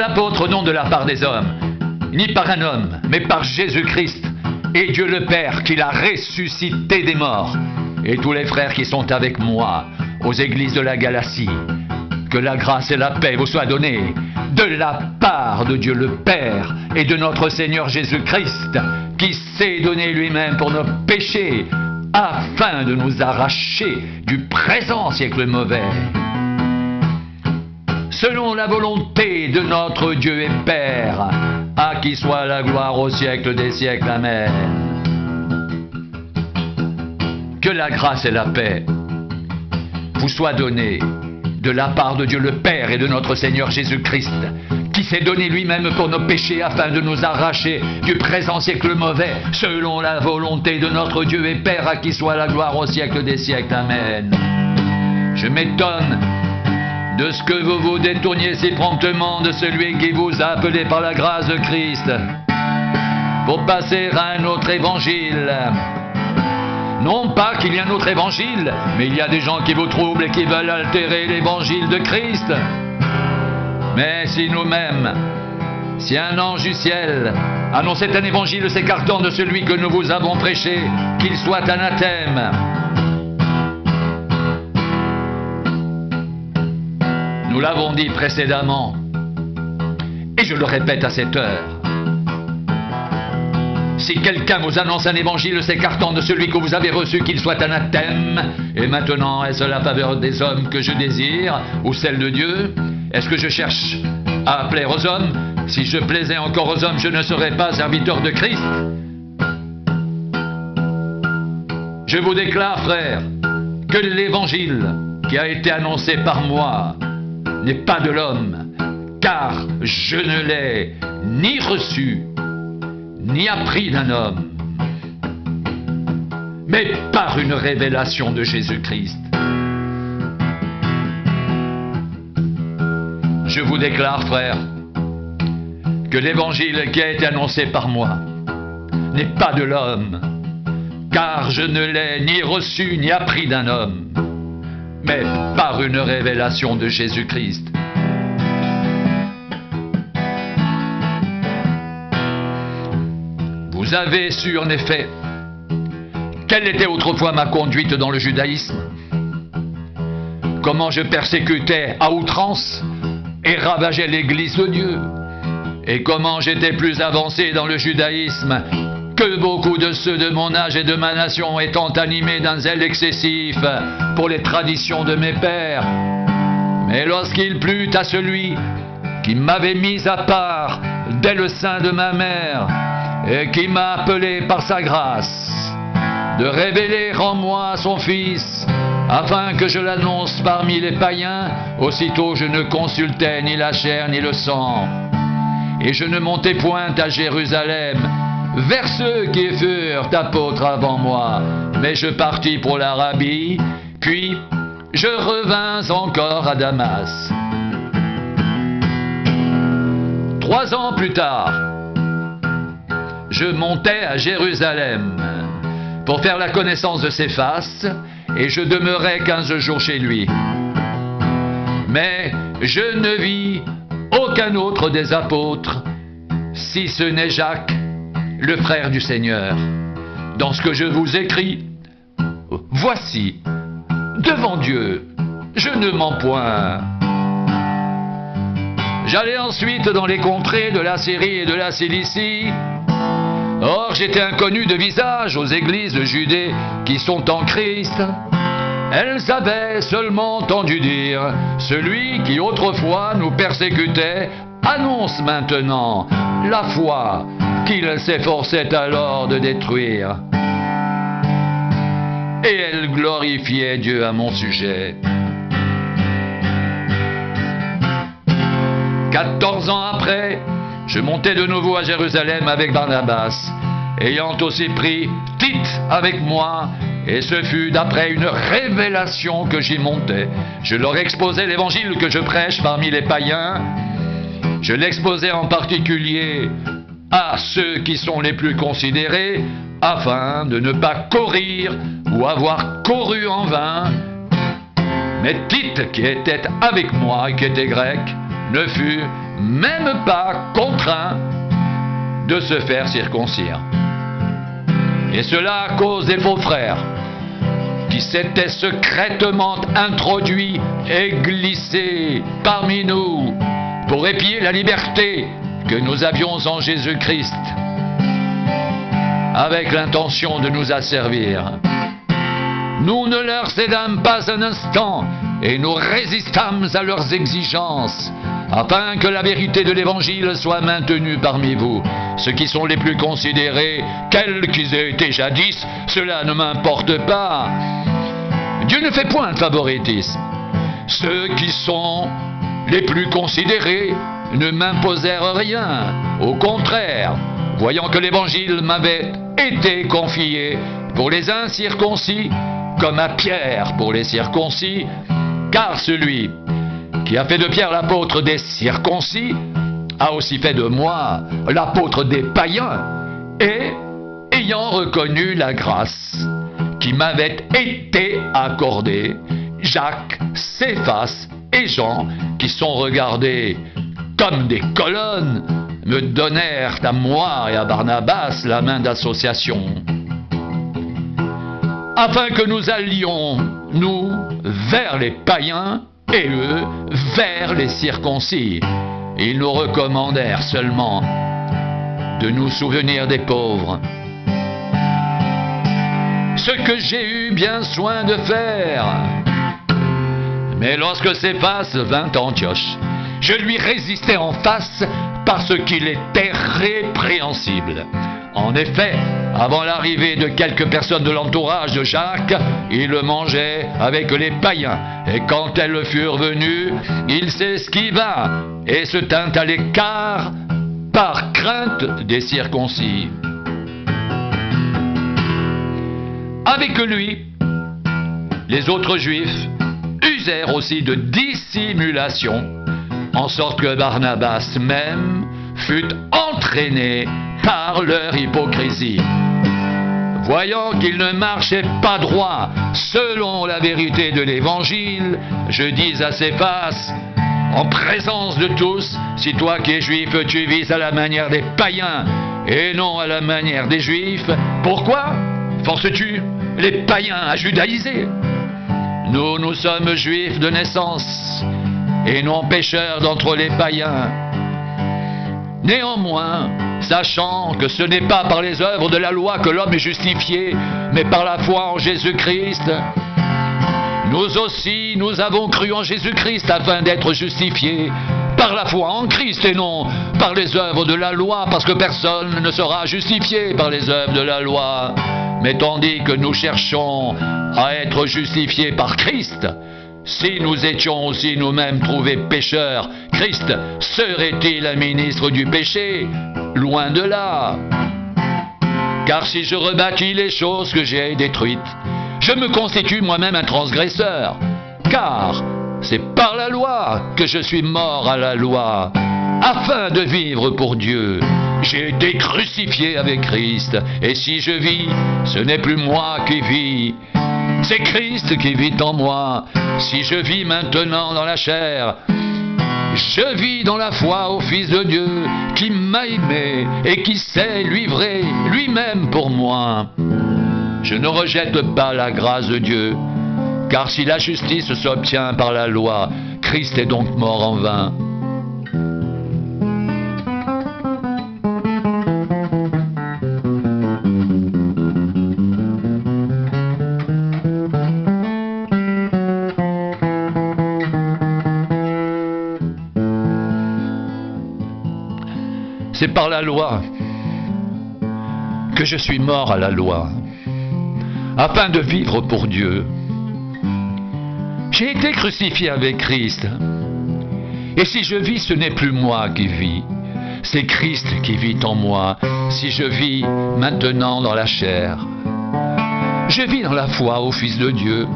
apôtres non de la part des hommes, ni par un homme, mais par Jésus-Christ et Dieu le Père qui l'a ressuscité des morts, et tous les frères qui sont avec moi aux églises de la Galatie. Que la grâce et la paix vous soient données de la part de Dieu le Père et de notre Seigneur Jésus-Christ, qui s'est donné lui-même pour nos péchés, afin de nous arracher du présent siècle mauvais, selon la volonté de notre Dieu et Père, à qui soit la gloire au siècle des siècles. Amen. Que la grâce et la paix vous soient données de la part de Dieu le Père et de notre Seigneur Jésus-Christ, qui s'est donné lui-même pour nos péchés afin de nous arracher du présent siècle mauvais, selon la volonté de notre Dieu et Père, à qui soit la gloire au siècle des siècles. Amen. Je m'étonne de ce que vous vous détourniez si promptement de celui qui vous a appelé par la grâce de Christ pour passer à un autre évangile. Non pas qu'il y ait un autre évangile, mais il y a des gens qui vous troublent et qui veulent altérer l'évangile de Christ. Mais si nous-mêmes, si un ange du ciel annonçait un évangile s'écartant de celui que nous vous avons prêché, qu'il soit anathème. Nous l'avons dit précédemment, et je le répète à cette heure. Si quelqu'un vous annonce un évangile s'écartant de celui que vous avez reçu, qu'il soit anathème. Et maintenant, est-ce la faveur des hommes que je désire, ou celle de Dieu? Est-ce que je cherche à plaire aux hommes? Si je plaisais encore aux hommes, je ne serais pas serviteur de Christ. Je vous déclare, frères, que l'évangile qui a été annoncé par moi n'est pas de l'homme, car je ne l'ai ni reçu, ni appris d'un homme, mais par une révélation de Jésus-Christ. Je vous déclare, frères, que l'évangile qui a été annoncé par moi n'est pas de l'homme, car je ne l'ai ni reçu ni appris d'un homme, mais par une révélation de Jésus-Christ. Vous avez su en effet quelle était autrefois ma conduite dans le judaïsme, comment je persécutais à outrance et ravageais l'église de Dieu, et comment j'étais plus avancé dans le judaïsme que beaucoup de ceux de mon âge et de ma nation, étant animés d'un zèle excessif pour les traditions de mes pères. Mais lorsqu'il plut à celui qui m'avait mis à part dès le sein de ma mère, et qui m'a appelé par sa grâce, de révéler en moi son Fils, afin que je l'annonce parmi les païens, aussitôt je ne consultais ni la chair ni le sang, et je ne montais point à Jérusalem, vers ceux qui furent apôtres avant moi, mais je partis pour l'Arabie, puis je revins encore à Damas. 3 ans plus tard, je montais à Jérusalem pour faire la connaissance de Céphas, et je demeurai 15 jours chez lui. Mais je ne vis aucun autre des apôtres, si ce n'est Jacques, le frère du Seigneur. Dans ce que je vous écris, voici, devant Dieu, je ne mens point. J'allais ensuite dans les contrées de la Syrie et de la Cilicie. Or, j'étais inconnu de visage aux églises de Judée qui sont en Christ. Elles avaient seulement entendu dire, celui qui autrefois nous persécutait annonce maintenant la foi qu'il s'efforçait alors de détruire. Et elles glorifiaient Dieu à mon sujet. 14 ans après, je montais de nouveau à Jérusalem avec Barnabas, ayant aussi pris Tite avec moi, et ce fut d'après une révélation que j'y montais. Je leur exposais l'évangile que je prêche parmi les païens. Je l'exposais en particulier à ceux qui sont les plus considérés, afin de ne pas courir ou avoir couru en vain. Mais Tite, qui était avec moi et qui était grec, ne fut même pas contraint de se faire circoncire. Et cela à cause des faux frères qui s'étaient secrètement introduits et glissés parmi nous pour épier la liberté que nous avions en Jésus-Christ, avec l'intention de nous asservir. Nous ne leur cédâmes pas un instant et nous résistâmes à leurs exigences, afin que la vérité de l'Évangile soit maintenue parmi vous. Ceux qui sont les plus considérés, quels qu'ils aient été jadis, cela ne m'importe pas. Dieu ne fait point de favoritisme. Ceux qui sont les plus considérés ne m'imposèrent rien. Au contraire, voyant que l'Évangile m'avait été confié pour les incirconcis, comme à Pierre pour les circoncis, car celui qui a fait de Pierre l'apôtre des circoncis a aussi fait de moi l'apôtre des païens, et ayant reconnu la grâce qui m'avait été accordée, Jacques, Céphas et Jean, qui sont regardés comme des colonnes, me donnèrent à moi et à Barnabas la main d'association, afin que nous allions, nous, vers les païens, et eux, vers les circoncis. Ils nous recommandèrent seulement de nous souvenir des pauvres. Ce que j'ai eu bien soin de faire. Mais lorsque Céphas vint à Antioche, je lui résistai en face parce qu'il était répréhensible. En effet, avant l'arrivée de quelques personnes de l'entourage de Jacques, il mangeait avec les païens. Et quand elles furent venues, il s'esquiva et se tint à l'écart par crainte des circoncis. Avec lui, les autres Juifs usèrent aussi de dissimulation, en sorte que Barnabas même fut entraîné par leur hypocrisie. Voyant qu'il ne marchait pas droit selon la vérité de l'Évangile, je dis à Céphas, en présence de tous, si toi qui es juif, tu vis à la manière des païens et non à la manière des juifs, pourquoi forces-tu les païens à judaïser? Nous sommes juifs de naissance et non pécheurs d'entre les païens. Néanmoins, sachant que ce n'est pas par les œuvres de la loi que l'homme est justifié, mais par la foi en Jésus-Christ, nous aussi, nous avons cru en Jésus-Christ afin d'être justifiés par la foi en Christ et non par les œuvres de la loi, parce que personne ne sera justifié par les œuvres de la loi. Mais tandis que nous cherchons à être justifiés par Christ, si nous étions aussi nous-mêmes trouvés pécheurs, Christ serait-il un ministre du péché? Loin de là. Car si je rebâtis les choses que j'ai détruites, je me constitue moi-même un transgresseur. Car c'est par la loi que je suis mort à la loi, afin de vivre pour Dieu. J'ai été crucifié avec Christ, et si je vis, ce n'est plus moi qui vis, c'est Christ qui vit en moi. Si je vis maintenant dans la chair, je vis dans la foi au Fils de Dieu, qui m'a aimé et qui s'est livré lui-même pour moi. Je ne rejette pas la grâce de Dieu, car si la justice s'obtient par la loi, Christ est donc mort en vain. C'est par la loi que je suis mort à la loi, afin de vivre pour Dieu. J'ai été crucifié avec Christ. Et si je vis, ce n'est plus moi qui vis, c'est Christ qui vit en moi, si je vis maintenant dans la chair. Je vis dans la foi au Fils de Dieu,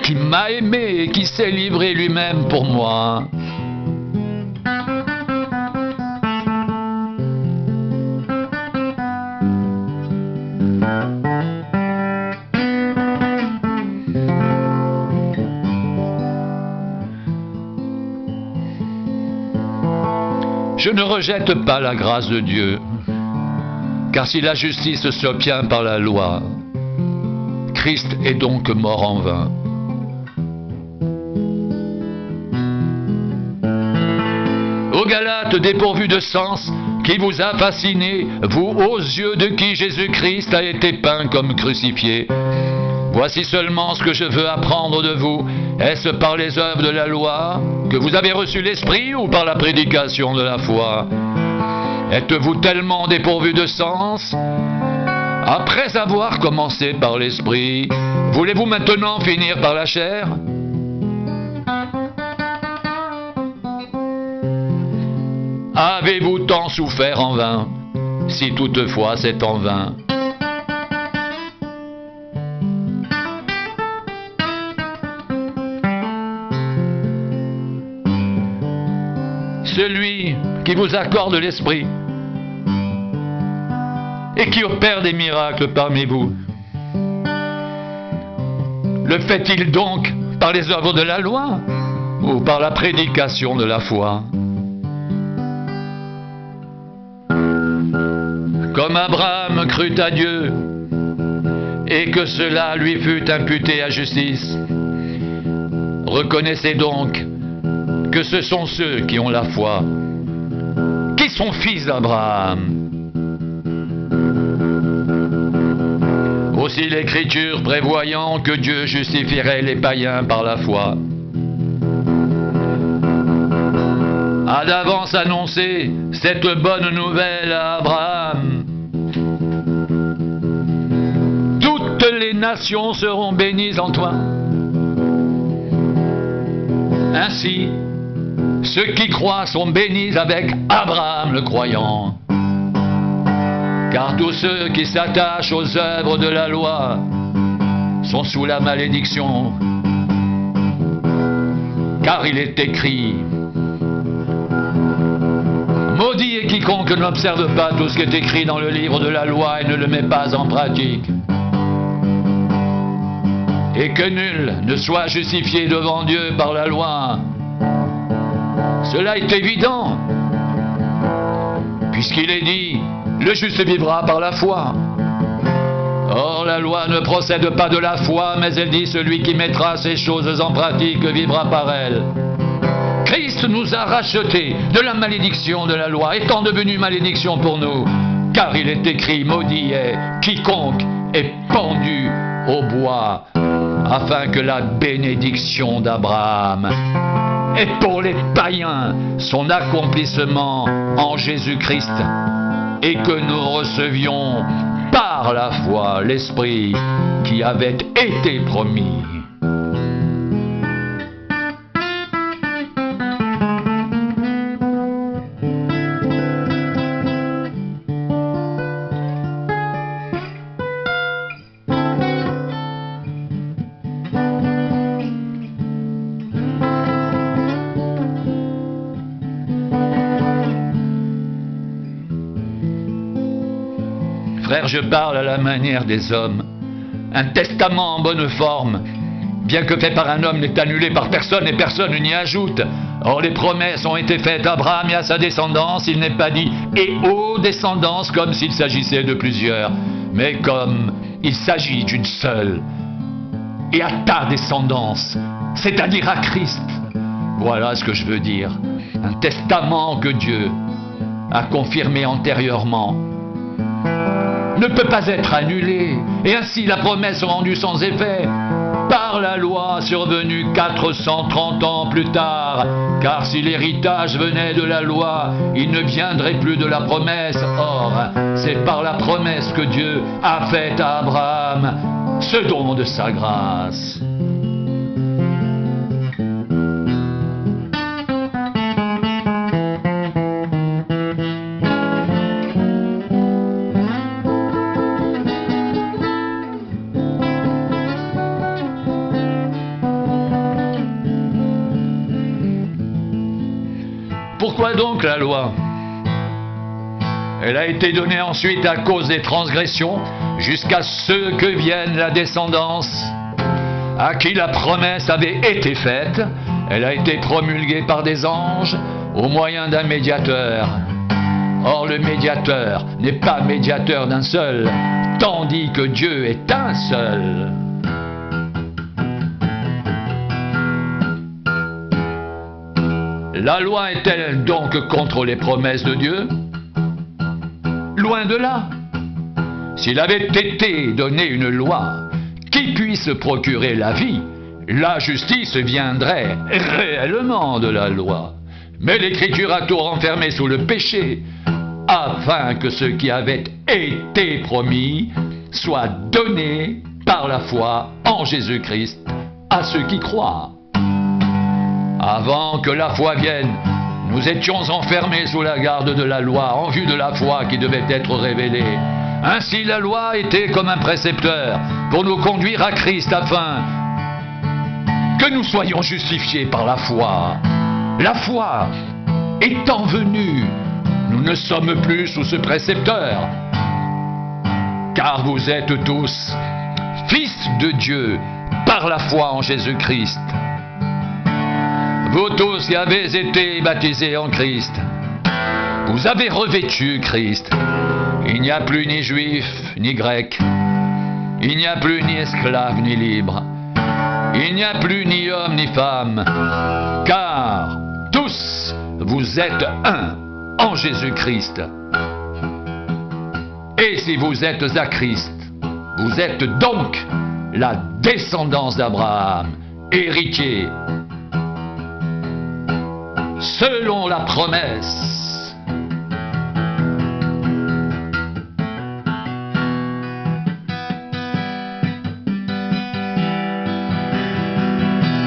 qui m'a aimé et qui s'est livré lui-même pour moi. Je ne rejette pas la grâce de Dieu, car si la justice s'obtient par la loi, Christ est donc mort en vain. Ô Galates dépourvus de sens, qui vous a fasciné, vous aux yeux de qui Jésus-Christ a été peint comme crucifié. Voici seulement ce que je veux apprendre de vous. Est-ce par les œuvres de la loi que vous avez reçu l'Esprit ou par la prédication de la foi? Êtes-vous tellement dépourvus de sens? Après avoir commencé par l'Esprit, voulez-vous maintenant finir par la chair? Avez-vous tant souffert en vain, si toutefois c'est en vain? Celui qui vous accorde l'Esprit et qui opère des miracles parmi vous, le fait-il donc par les œuvres de la loi ou par la prédication de la foi? Comme Abraham crut à Dieu et que cela lui fut imputé à justice, reconnaissez donc que ce sont ceux qui ont la foi, qui sont fils d'Abraham. Aussi l'Écriture prévoyant que Dieu justifierait les païens par la foi, a d'avance annoncé cette bonne nouvelle à Abraham. Toutes les nations seront bénies en toi. Ainsi, ceux qui croient sont bénis avec Abraham le croyant. Car tous ceux qui s'attachent aux œuvres de la loi sont sous la malédiction. Car il est écrit: maudit est quiconque n'observe pas tout ce qui est écrit dans le livre de la loi et ne le met pas en pratique. Et que nul ne soit justifié devant Dieu par la loi. Cela est évident, puisqu'il est dit: le juste vivra par la foi. Or, la loi ne procède pas de la foi, mais elle dit: celui qui mettra ces choses en pratique vivra par elles. Christ nous a rachetés de la malédiction de la loi, étant devenu malédiction pour nous, car il est écrit: maudit est quiconque est pendu au bois, afin que la bénédiction d'Abraham ait pour les païens son accomplissement en Jésus-Christ, et que nous recevions par la foi l'Esprit qui avait été promis. Frère, je parle à la manière des hommes. Un testament en bonne forme, bien que fait par un homme, n'est annulé par personne et personne n'y ajoute. Or les promesses ont été faites à Abraham et à sa descendance. Il n'est pas dit « et aux descendances » comme s'il s'agissait de plusieurs, mais comme il s'agit d'une seule. Et à ta descendance, c'est-à-dire à Christ. Voilà ce que je veux dire. Un testament que Dieu a confirmé antérieurement ne peut pas être annulé, et ainsi la promesse rendue sans effet par la loi survenue 430 ans plus tard, car si l'héritage venait de la loi, il ne viendrait plus de la promesse. Or, c'est par la promesse que Dieu a faite à Abraham ce don de sa grâce. Pourquoi donc la loi? Elle a été donnée ensuite à cause des transgressions, jusqu'à ceux que vienne la descendance, à qui la promesse avait été faite. Elle a été promulguée par des anges, au moyen d'un médiateur. Or le médiateur n'est pas médiateur d'un seul, tandis que Dieu est un seul. La loi est-elle donc contre les promesses de Dieu? Loin de là. S'il avait été donné une loi qui puisse procurer la vie, la justice viendrait réellement de la loi. Mais l'Écriture a tout renfermé sous le péché, afin que ce qui avait été promis soit donné par la foi en Jésus-Christ à ceux qui croient. Avant que la foi vienne, nous étions enfermés sous la garde de la loi en vue de la foi qui devait être révélée. Ainsi la loi était comme un précepteur pour nous conduire à Christ afin que nous soyons justifiés par la foi. La foi étant venue, nous ne sommes plus sous ce précepteur, car vous êtes tous fils de Dieu par la foi en Jésus-Christ. Vous tous qui avez été baptisés en Christ, vous avez revêtu Christ. Il n'y a plus ni juif ni grec, il n'y a plus ni esclave ni libre, il n'y a plus ni homme ni femme, car tous vous êtes un en Jésus-Christ. Et si vous êtes à Christ, vous êtes donc la descendance d'Abraham, héritier selon la promesse.